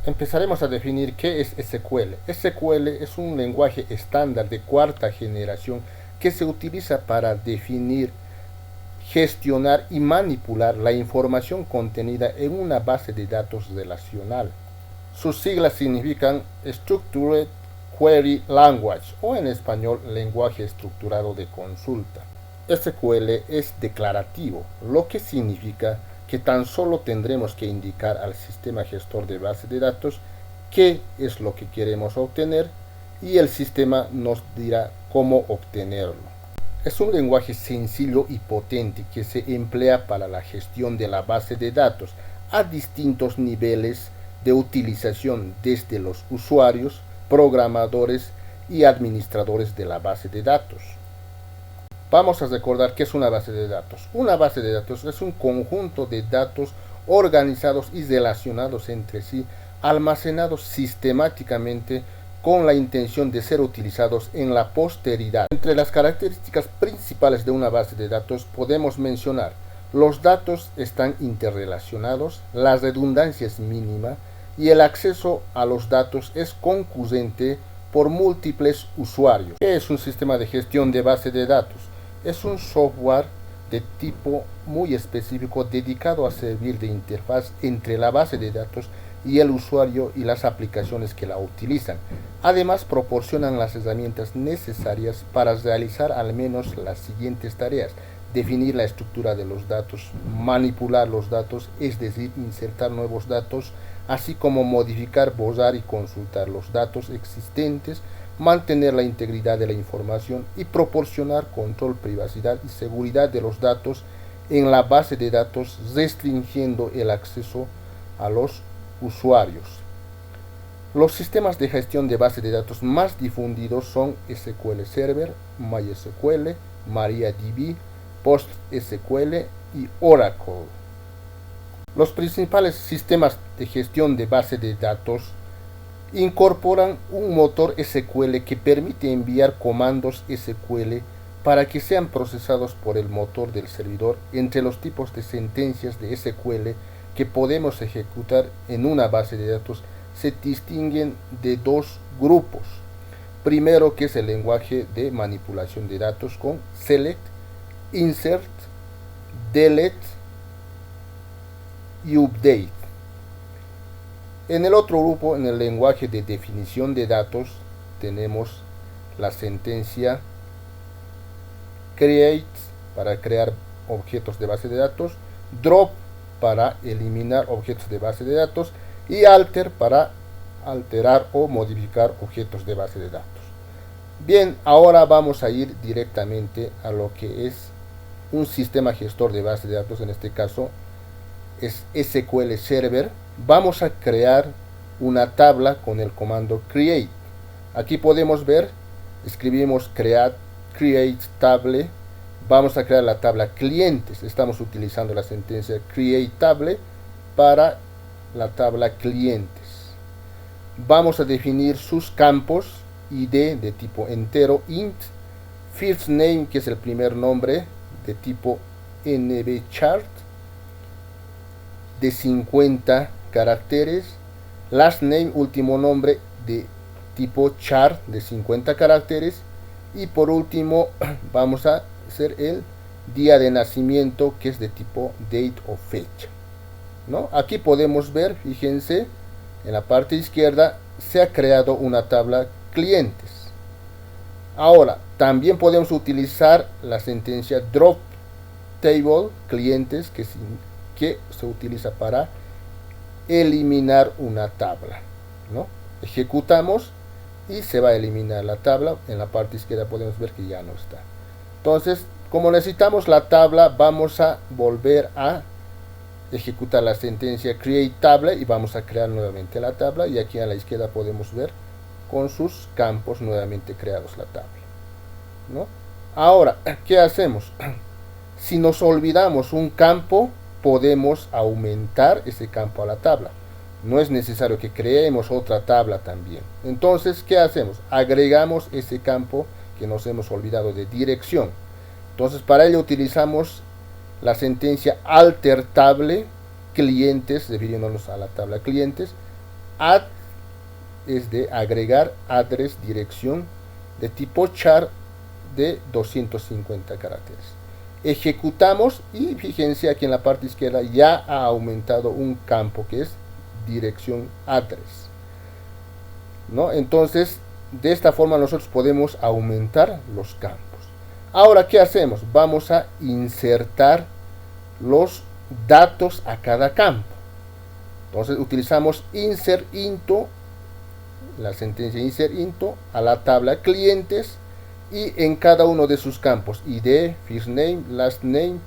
Empezaremos a definir qué es SQL. SQL es un lenguaje estándar de cuarta generación que se utiliza para definir, gestionar y manipular la información contenida en una base de datos relacional. Sus siglas significan Structured Query Language o en español lenguaje estructurado de consulta. SQL es declarativo, lo que significa que tan solo tendremos que indicar al sistema gestor de base de datos qué es lo que queremos obtener y el sistema nos dirá cómo obtenerlo. Es un lenguaje sencillo y potente que se emplea para la gestión de la base de datos a distintos niveles de utilización, desde los usuarios, programadores y administradores de la base de datos. Vamos a recordar qué es una base de datos. Una base de datos es un conjunto de datos organizados y relacionados entre sí, almacenados sistemáticamente con la intención de ser utilizados en la posteridad. Entre las características principales de una base de datos podemos mencionar: los datos están interrelacionados, la redundancia es mínima y el acceso a los datos es concurrente por múltiples usuarios. ¿Qué es un sistema de gestión de base de datos? Es un software de tipo muy específico dedicado a servir de interfaz entre la base de datos y el usuario y las aplicaciones que la utilizan. Además, proporcionan las herramientas necesarias para realizar al menos las siguientes tareas: definir la estructura de los datos, manipular los datos, es decir, insertar nuevos datos, así como modificar, borrar y consultar los datos existentes, mantener la integridad de la información y proporcionar control, privacidad y seguridad de los datos en la base de datos, restringiendo el acceso a los usuarios. Los sistemas de gestión de base de datos más difundidos son SQL Server, MySQL, MariaDB, PostSQL y Oracle. Los principales sistemas de gestión de base de datos incorporan un motor SQL que permite enviar comandos SQL para que sean procesados por el motor del servidor. Entre los tipos de sentencias de SQL que podemos ejecutar en una base de datos se distinguen de dos grupos. Primero, que es el lenguaje de manipulación de datos con select, insert, delete y update. En el otro grupo, en el lenguaje de definición de datos, tenemos la sentencia create para crear objetos de base de datos, drop para eliminar objetos de base de datos y alter para alterar o modificar objetos de base de datos. Bien, ahora vamos a ir directamente a lo que es un sistema gestor de base de datos. En este caso es SQL Server. Vamos a crear una tabla con el comando create. Aquí podemos ver, escribimos create table. Vamos a crear la tabla clientes. Estamos utilizando la sentencia create table para la tabla clientes. Vamos a definir sus campos: id de tipo entero, int, first name, que es el primer nombre, de tipo nbchart de 50 caracteres, last name, último nombre, de tipo char de 50 caracteres, y por último vamos a hacer el día de nacimiento, que es de tipo date o fecha, ¿no? Aquí podemos ver, fíjense, en la parte izquierda se ha creado una tabla clientes. Ahora también podemos utilizar la sentencia drop table clientes, que se utiliza para eliminar una tabla, ¿no? Ejecutamos y se va a eliminar la tabla. En la parte izquierda podemos ver que ya no está. Entonces, como necesitamos la tabla, vamos a volver a ejecutar la sentencia create table y vamos a crear nuevamente la tabla, y aquí a la izquierda podemos ver con sus campos nuevamente creados la tabla, ¿no? Ahora, ¿qué hacemos? Si nos olvidamos un campo, podemos aumentar ese campo a la tabla. No es necesario que creemos otra tabla también. Entonces, ¿qué hacemos? Agregamos ese campo que nos hemos olvidado de dirección. Entonces, para ello utilizamos la sentencia alter table clientes, refiriéndonos a la tabla clientes, add es de agregar, address, dirección, de tipo char de 250 caracteres. Ejecutamos y fíjense aquí en la parte izquierda ya ha aumentado un campo que es dirección address, ¿no? Entonces de esta forma nosotros podemos aumentar los campos. Ahora, ¿qué hacemos? Vamos a insertar los datos a cada campo. Entonces utilizamos insert into, la sentencia insert into, a la tabla clientes, y en cada uno de sus campos, ID, first name, last name,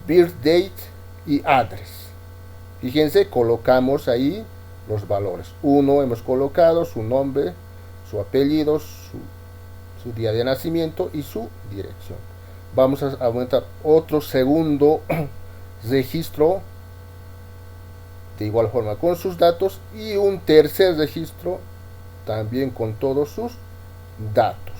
birth date y address. Fíjense, colocamos ahí los valores. Uno hemos colocado su nombre, su apellido, su día de nacimiento y su dirección. Vamos a aumentar otro segundo registro de igual forma con sus datos, y un tercer registro también con todos sus datos.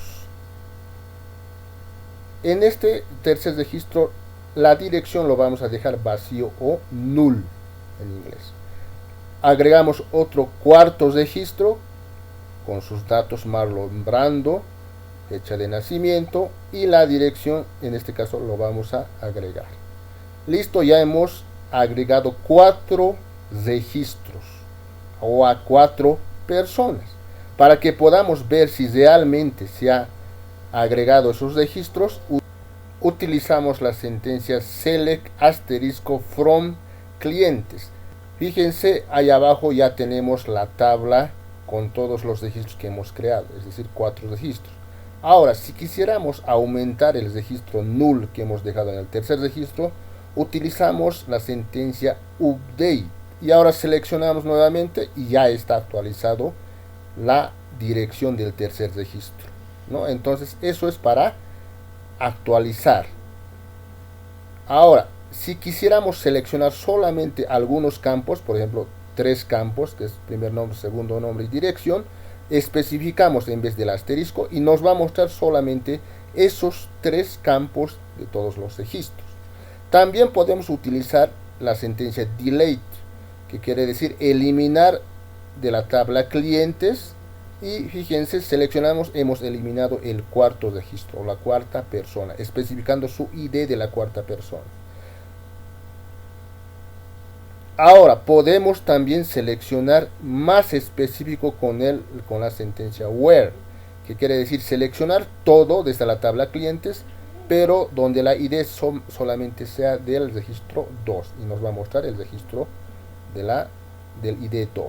En este tercer registro la dirección lo vamos a dejar vacío o null en inglés. Agregamos otro cuarto registro con sus datos Marlon Brando, fecha de nacimiento, y la dirección en este caso lo vamos a agregar. Listo, ya hemos agregado 4 registros o a 4 personas. Para que podamos ver si realmente se ha agregado esos registros, utilizamos la sentencia select asterisco from clientes. Fíjense, ahí abajo ya tenemos la tabla con todos los registros que hemos creado, es decir, 4 registros. Ahora, si quisiéramos aumentar el registro null que hemos dejado en el tercer registro, utilizamos la sentencia update, y ahora seleccionamos nuevamente y ya está actualizado la dirección del tercer registro, ¿no? Entonces eso es para actualizar. Ahora, si quisiéramos seleccionar solamente algunos campos, por ejemplo 3 campos, que es primer nombre, segundo nombre y dirección, especificamos en vez del asterisco y nos va a mostrar solamente esos 3 campos de todos los registros. También podemos utilizar la sentencia delete, que quiere decir eliminar de la tabla clientes, y fíjense, seleccionamos, hemos eliminado el cuarto registro, la cuarta persona, especificando su ID de la cuarta persona. Ahora podemos también seleccionar más específico con la sentencia where, que quiere decir seleccionar todo desde la tabla clientes, pero donde la ID solamente sea del registro 2, y nos va a mostrar el registro del ID 2.